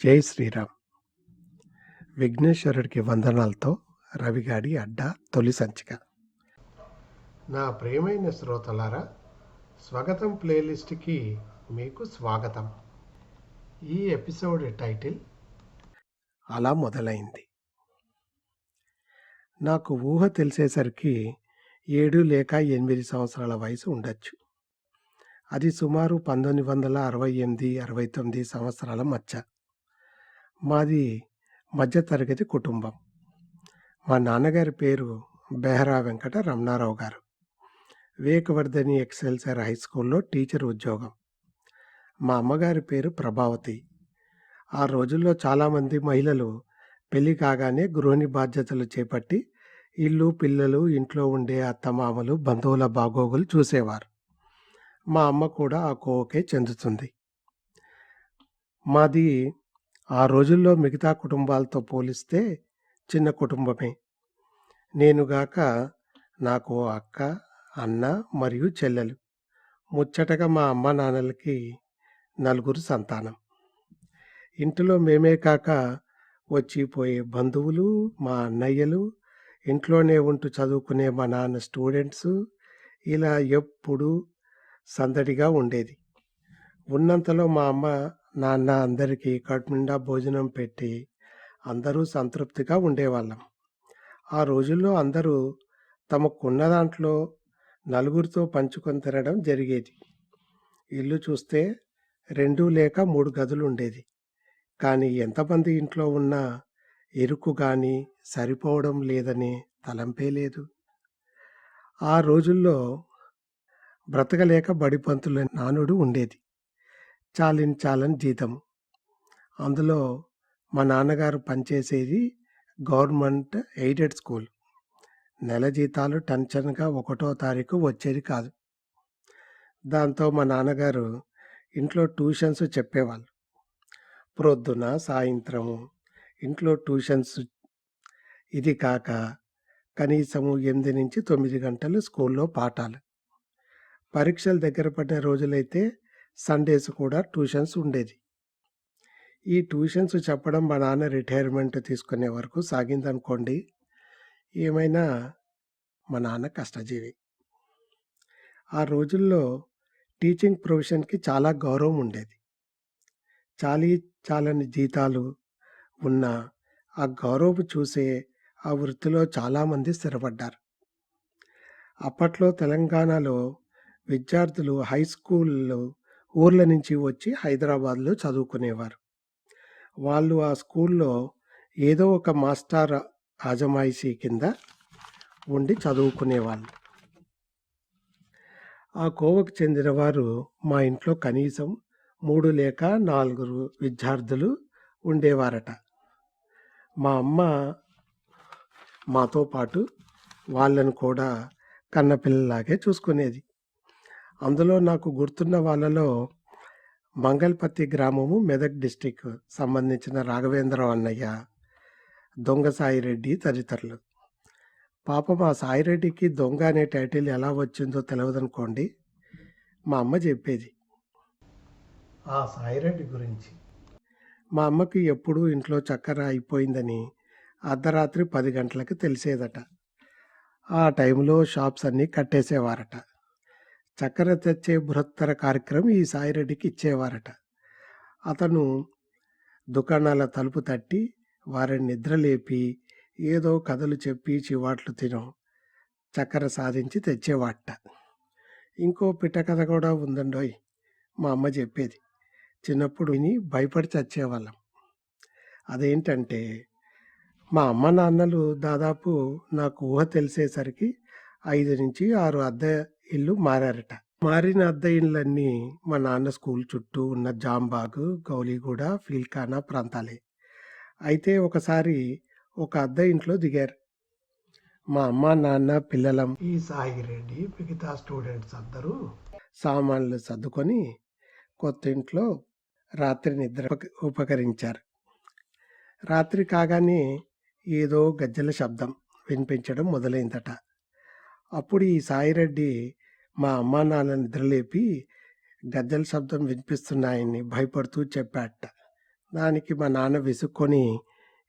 జై శ్రీరామ్. విఘ్నేశ్వరుడికి వందనాలతో రవిగాడి అడ్డా తొలి సంచిక. నా ప్రియమైన శ్రోతలారా, స్వాగతం ప్లేలిస్ట్కి మీకు స్వాగతం. ఈ ఎపిసోడ్ టైటిల్ అలా మొదలైంది. నాకు ఊహ తెలిసేసరికి 7 లేక 8 సంవత్సరాల వయసు ఉండొచ్చు. అది సుమారు 1968-69 సంవత్సరాల మధ్య. మాది మధ్యతరగతి కుటుంబం. మా నాన్నగారి పేరు బెహరా వెంకట రమణారావు గారు. వివేకవర్ధిని ఎక్సెల్సియర్ హై స్కూల్లో టీచర్ ఉద్యోగం. మా అమ్మగారి పేరు ప్రభావతి. ఆ రోజుల్లో చాలామంది మహిళలు పెళ్లి కాగానే గృహిణి బాధ్యతలు చేపట్టి ఇల్లు, పిల్లలు, ఇంట్లో ఉండే అత్తమామలు, బంధువుల బాగోగులు చూసేవారు. మా అమ్మ కూడా ఆ కోవకే చెందుతుంది. మాది ఆ రోజుల్లో మిగతా కుటుంబాలతో పోలిస్తే చిన్న కుటుంబమే. నేనుగాక నాకు అక్క, అన్న మరియు చెల్లెలు. ముచ్చటగా మా అమ్మ నాన్నలకి 4 సంతానం. ఇంటిలో మేమే కాక వచ్చిపోయే బంధువులు, మా అన్నయ్యలు, ఇంట్లోనే ఉంటూ చదువుకునే మా నాన్న స్టూడెంట్స్, ఇలా ఎప్పుడూ సందడిగా ఉండేది. ఉన్నంతలో మా అమ్మ నాన్న అందరికీ కడుపు నిండా భోజనం పెట్టి అందరూ సంతృప్తిగా ఉండేవాళ్ళం. ఆ రోజుల్లో అందరూ తమకున్న దాంట్లో నలుగురితో పంచుకొని తినడం జరిగేది. ఇల్లు చూస్తే 2 లేక 3 గదులు ఉండేది. కానీ ఎంతమంది ఇంట్లో ఉన్నా ఇరుకు కానీ సరిపోవడం లేదనే తలంపే లేదు. ఆ రోజుల్లో బ్రతకలేక బడిపంతుల నానుడు ఉండేది. చాలని జీతం. అందులో మా నాన్నగారు పనిచేసేది గవర్నమెంట్ ఎయిడెడ్ స్కూల్. నెల జీతాలు టెన్షన్గా 1వ తారీఖు వచ్చేది కాదు. దాంతో మా నాన్నగారు ఇంట్లో ట్యూషన్స్ చెప్పేవాళ్ళు. ప్రొద్దున, సాయంత్రము ఇంట్లో ట్యూషన్స్. ఇది కాక కనీసము 8 నుంచి 9 గంటలు స్కూల్లో పాఠాలు. పరీక్షలు దగ్గర పడిన రోజులైతే సండేస్ కూడా ట్యూషన్స్ ఉండేది. ఈ ట్యూషన్స్ చెప్పడం మా నాన్న రిటైర్మెంట్ తీసుకునే వరకు సాగిందనుకోండి. ఏమైనా మా నాన్న కష్టజీవి. ఆ రోజుల్లో టీచింగ్ ప్రొఫెషన్కి చాలా గౌరవం ఉండేది. చాలని జీతాలు ఉన్నా ఆ గౌరవం చూసే ఆ వృత్తిలో చాలామంది స్థిరపడ్డారు. అప్పట్లో తెలంగాణలో విద్యార్థులు హై స్కూల్లో ఊర్ల నుంచి వచ్చి హైదరాబాద్లో చదువుకునేవారు. వాళ్ళు ఆ స్కూల్లో ఏదో ఒక మాస్టర్ ఆజమాయిషీ కింద ఉండి చదువుకునేవాళ్ళు. ఆ కోవకు చెందిన వారు మా ఇంట్లో కనీసం 3 లేక 4 విద్యార్థులు ఉండేవారట. మా అమ్మ మాతో పాటు వాళ్ళను కూడా కన్నపిల్లలాగే చూసుకునేది. అందులో నాకు గుర్తున్న వాళ్ళలో మంగళపత్తి గ్రామము, మెదక్ డిస్టిక్ సంబంధించిన రాఘవేంద్రరావు అన్నయ్య, దొంగ సాయిరెడ్డి తదితరులు. పాపం ఆ సాయిరెడ్డికి దొంగ అనే టైటిల్ ఎలా వచ్చిందో తెలియదనుకోండి. మా అమ్మ చెప్పేది ఆ సాయిరెడ్డి గురించి. మా అమ్మకి ఎప్పుడూ ఇంట్లో చక్కెర అయిపోయిందని అర్ధరాత్రి 10 గంటలకు తెలిసేదట. ఆ టైంలో షాప్స్ అన్నీ కట్టేసేవారట. చక్కెర తెచ్చే బృహత్తర కార్యక్రమం ఈ సాయిరెడ్డికి ఇచ్చేవారట. అతను దుకాణాల తలుపు తట్టి వారిని నిద్రలేపి ఏదో కథలు చెప్పి చివాట్లు తినో చక్కెర సాధించి తెచ్చేవాట. ఇంకో పిట్ట కథ కూడా ఉందండోయ్. మా అమ్మ చెప్పేది. చిన్నప్పుడు విని భయపడి చచ్చేవాళ్ళం. అదేంటంటే, మా అమ్మ నాన్నలు దాదాపు నాకు ఊహ తెలిసేసరికి 5 నుంచి 6 అద్దె ఇల్లు మారారట. మారిన అద్దె ఇళ్ళన్నీ మా నాన్న స్కూల్ చుట్టూ ఉన్న జాంబాగ్, గౌలీగూడ, ఫీల్ఖానా ప్రాంతాలే. అయితే ఒకసారి ఒక అద్దె ఇంట్లో దిగారు. మా అమ్మ, నాన్న, పిల్లలం, ఈ సాయిరెడ్డి, మిగతా స్టూడెంట్స్ అందరూ సామాన్లు సర్దుకొని కొత్త ఇంట్లో రాత్రి నిద్ర ఉపకరించారు. రాత్రి కాగానే ఏదో గజ్జల శబ్దం వినిపించడం మొదలైందట. అప్పుడు ఈ సాయిరెడ్డి మా అమ్మా నాన్న నిద్రలేపి గజ్జల శబ్దం వినిపిస్తున్నాయని భయపడుతూ చెప్పాట. దానికి మా నాన్న విసుక్కొని,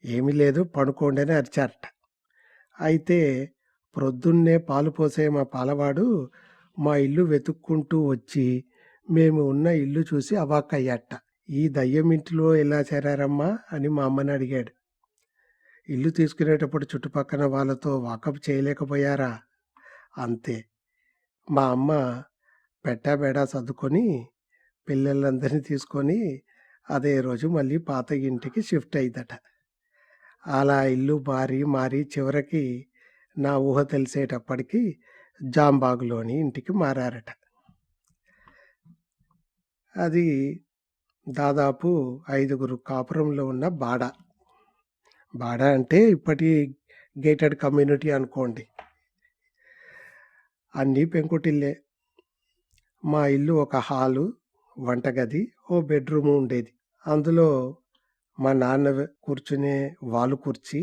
"ఏమీ లేదు పడుకోండి" అని అరిచారట. అయితే ప్రొద్దున్నే పాలు పోసే మా పాలవాడు మా ఇల్లు వెతుక్కుంటూ వచ్చి, మేము ఉన్న ఇల్లు చూసి అవాక్కయ్యాడట. "ఈ దయ్యం ఇంటిలో ఎలా చేరారమ్మా?" అని మా అమ్మని అడిగాడు. "ఇల్లు తీసుకునేటప్పుడు చుట్టుపక్కన వాళ్ళతో వాకప్ చేయలేకపోయారా?" అంతే. మా అమ్మ పెట్టాబేడా సర్దుకొని, పిల్లలందరిని తీసుకొని అదే రోజు మళ్ళీ పాత ఇంటికి షిఫ్ట్ అయిందట. అలా ఇల్లు మారి, మారి చివరికి నా ఊహ తెలిసేటప్పటికి జాంబాగులోని ఇంటికి మారారట. అది దాదాపు 5గురు కాపురంలో ఉన్న బాడ. బాడ అంటే ఇప్పటి గేటెడ్ కమ్యూనిటీ అనుకోండి. అన్నీ పెంకుటిల్లే. మా ఇల్లు ఒక హాలు, వంటగది, ఓ బెడ్రూము ఉండేది. అందులో మా నాన్న కూర్చునే వాలు కుర్చీ,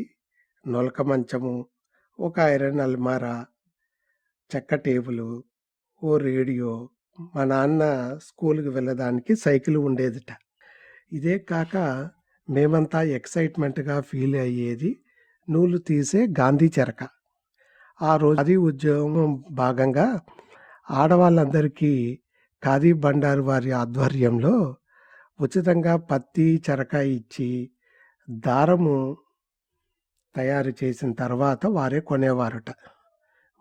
నొలక మంచము, ఒక ఐరన్ అల్మారా, చెక్క టేబులు, ఓ రేడియో, మా నాన్న స్కూల్‌కి వెళ్ళడానికి సైకిల్ ఉండేదిట. ఇదే కాక మేమంతా ఎక్సైట్‌మెంట్‌గా ఫీల్ అయ్యేది నూలు తీసే గాంధీ చెరక. ఆ రోజు ఖాదీ ఉద్యోగం భాగంగా ఆడవాళ్ళందరికీ ఖాదీ బండారు వారి ఆధ్వర్యంలో ఉచితంగా పత్తి, చెరక ఇచ్చి దారము తయారు చేసిన తర్వాత వారే కొనేవారట.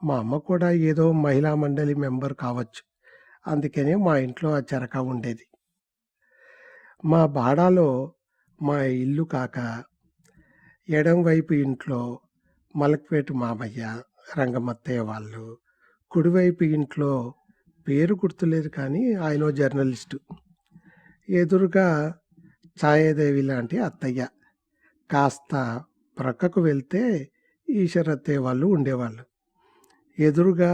మా అమ్మ కూడా ఏదో మహిళా మండలి మెంబర్ కావచ్చు. అందుకనే మా ఇంట్లో ఆ చెరక ఉండేది. మా బాడాలో మా ఇల్లు కాక ఎడం వైపు ఇంట్లో మలక్పేట మామయ్య, రంగమత్తయ్య వాళ్ళు, కుడివైపు ఇంట్లో పేరు గుర్తులేదు కానీ ఆయనో జర్నలిస్టు. ఎదురుగా ఛాయాదేవి లాంటి అత్తయ్య. కాస్త ప్రక్కకు వెళ్తే ఈశ్వరత్తయ్య వాళ్ళు ఉండేవాళ్ళు. ఎదురుగా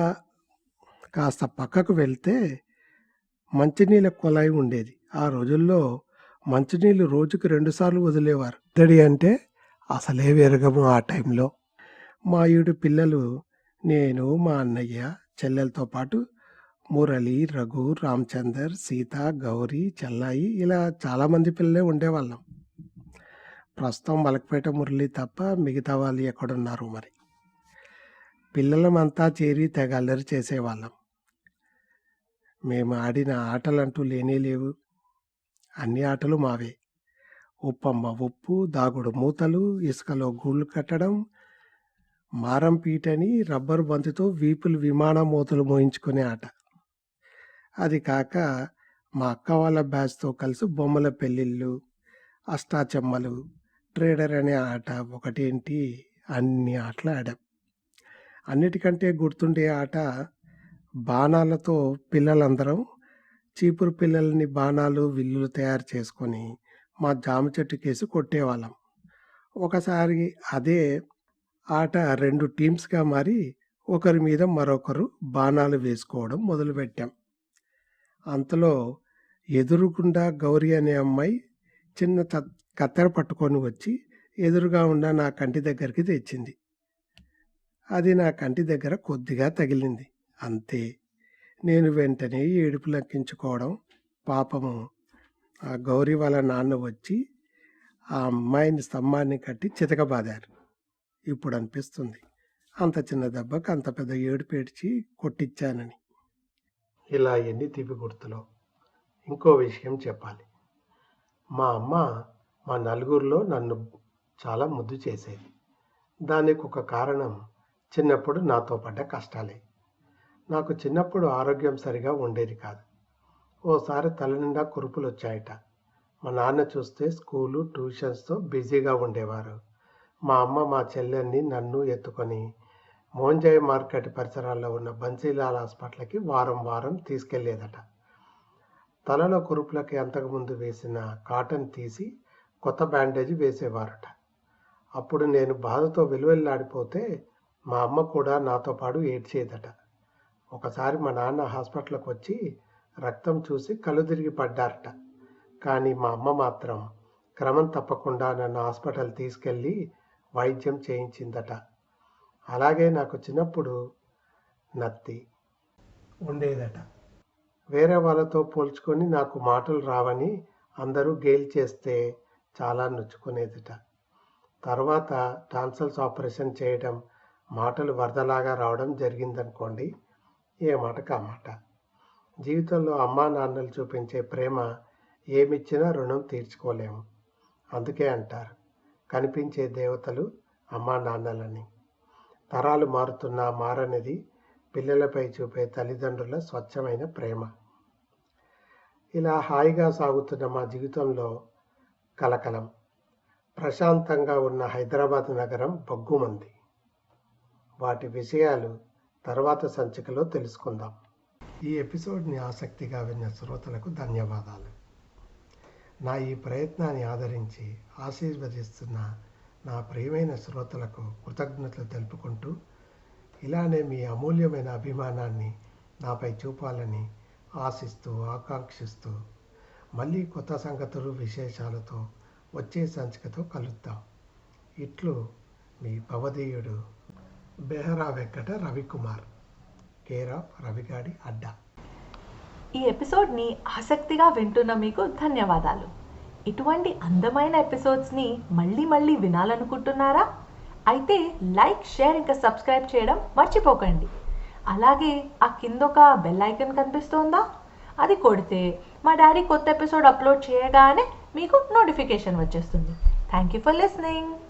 కాస్త పక్కకు వెళ్తే మంచినీళ్ళ కుళాయి ఉండేది. ఆ రోజుల్లో మంచినీళ్ళు రోజుకి 2 సార్లు వదిలేవారు. ఇత్తడి అంటే అసలే విరగము ఆ టైంలో. మా 7 పిల్లలు, నేను, మా అన్నయ్య, చెల్లెలతో పాటు మురళి, రఘు, రామచందర్, సీత, గౌరి, చెల్లాయి ఇలా చాలామంది పిల్లలే ఉండేవాళ్ళం. ప్రస్తుతం మలకపేట మురళి తప్ప మిగతా వాళ్ళు ఎక్కడున్నారు మరి. పిల్లలమంతా చేరి తెగ అల్లరి చేసేవాళ్ళం. మేము ఆడిన ఆటలంటూ లేనే లేవు. అన్ని ఆటలు మావే. ఉప్పమ్మ ఉప్పు, దాగుడు మూతలు, ఇసుకలో గూళ్ళు కట్టడం, మారం పీటని రబ్బరు బంతితో వీపులు విమాన మూతలు మోయించుకునే ఆట. అది కాక మా అక్క వాళ్ళ బ్యాచ్తో కలిసి బొమ్మల పెళ్ళిళ్ళు, అష్టాచెమ్మలు, ట్రేడర్ అనే ఆట ఒకటేంటి అన్ని ఆటలు ఆడాం. అన్నిటికంటే గుర్తుండే ఆట బాణాలతో పిల్లలందరం చీపురు పిల్లలని బాణాలు, విల్లులు తయారు చేసుకొని మా జామ చెట్టుకేసి కొట్టేవాళ్ళం. ఒకసారి అదే ఆట 2 టీమ్స్‌గా మారి ఒకరి మీద మరొకరు బాణాలు వేసుకోవడం మొదలుపెట్టాం. అంతలో ఎదురుగుండా గౌరి అనే అమ్మాయి చిన్న కత్తెర పట్టుకొని వచ్చి ఎదురుగా ఉన్న నా కంటి దగ్గరికి తెచ్చింది. అది నా కంటి దగ్గర కొద్దిగా తగిలింది. అంతే. నేను వెంటనే ఏడుపు లెక్కించుకోవడం. పాపము ఆ గౌరి వాళ్ళ నాన్న వచ్చి ఆ అమ్మాయిని స్తంభాన్ని కట్టి చితకబాదారు. ఇప్పుడు అనిపిస్తుంది అంత చిన్న దెబ్బకి అంత పెద్ద ఏడుపు ఏడ్చి కొట్టిచ్చానని. ఇలా ఎన్ని తీపి గుర్తులో. ఇంకో విషయం చెప్పాలి. మా అమ్మ మా నలుగురిలో నన్ను చాలా ముద్దు చేసేది. దానికి ఒక కారణం చిన్నప్పుడు నాతో పడ్డ కష్టాలే. నాకు చిన్నప్పుడు ఆరోగ్యం సరిగా ఉండేది కాదు. ఓసారి తల నిండా కురుపులు వచ్చాయట. మా నాన్న చూస్తే స్కూలు, ట్యూషన్స్తో బిజీగా ఉండేవారు. మా అమ్మ మా చెల్లెల్ని నన్ను ఎత్తుకొని మోంజాయి మార్కెట్ పరిసరాల్లో ఉన్న బన్సీలాల్ హాస్పిటల్కి వారం వారం తీసుకెళ్లేదట. తలలో కురుపులకి అంతకుముందు వేసిన కాటన్ తీసి కొత్త బ్యాండేజ్ వేసేవారట. అప్పుడు నేను బాధతో వెలువెల్లాడిపోతే మా అమ్మ కూడా నాతో పాటు ఏడ్చేదట. ఒకసారి మా నాన్న హాస్పిటల్కి వచ్చి రక్తం చూసి కళ్ళు తిరిగి పడ్డారట. కానీ మా అమ్మ మాత్రం క్రమం తప్పకుండా నన్ను హాస్పిటల్ తీసుకెళ్ళి వైద్యం చేయించిందట. అలాగే నాకు చిన్నప్పుడు నత్తి ఉండేదట. వేరే వాళ్ళతో పోల్చుకొని నాకు మాటలు రావని అందరూ గేలి చేస్తే చాలా నొచ్చుకునేదిట. తర్వాత టాన్సిల్స్ ఆపరేషన్ చేయడం, మాటలు వరదలాగా రావడం జరిగిందనుకోండి. ఏ మాట కామాట. జీవితంలో అమ్మా నాన్నలు చూపించే ప్రేమ ఏమిచ్చినా రుణం తీర్చుకోలేము. అందుకే అంటారు, కనిపించే దేవతలు అమ్మా నాన్నలని. తరాలు మారుతున్నా మారనిది పిల్లలపై చూపే తల్లిదండ్రుల స్వచ్ఛమైన ప్రేమ. ఇలా హాయిగా సాగుతున్న మా జీవితంలో కలకలం. ప్రశాంతంగా ఉన్న హైదరాబాద్ నగరం బగ్గుమంది. వాటి విషయాలు తర్వాత సంచికలో తెలుసుకుందాం. ఈ ఎపిసోడ్ని ఆసక్తిగా విన్న శ్రోతలకు ధన్యవాదాలు. నా ఈ ప్రయత్నాన్ని ఆదరించి ఆశీర్వదిస్తున్న నా ప్రియమైన శ్రోతలకు కృతజ్ఞతలు తెలుపుకుంటూ, ఇలానే మీ అమూల్యమైన అభిమానాన్ని నాపై చూపాలని ఆశిస్తూ ఆకాంక్షిస్తూ, మళ్ళీ కొత్త సంగతులు విశేషాలతో వచ్చే సంచికతో కలుద్దాం. ఇట్లు మీ భవదీయుడు బెహరా వెంకట రవికుమార్, కేర్ ఆఫ్ రవిగాడి అడ్డా. ఈ ఎపిసోడ్ని ఆసక్తిగా వింటున్న మీకు ధన్యవాదాలు. ఇటువంటి అందమైన ఎపిసోడ్స్ని మళ్ళీ మళ్ళీ వినాలనుకుంటున్నారా? అయితే లైక్, షేర్ ఇంకా సబ్స్క్రైబ్ చేయడం మర్చిపోకండి. అలాగే ఆ కింద ఒక బెల్ ఐకాన్ కనిపిస్తోందా? అది కొడితే మా డాడీ కొత్త ఎపిసోడ్ అప్లోడ్ చేయగానే మీకు నోటిఫికేషన్ వచ్చేస్తుంది. Thank you for listening.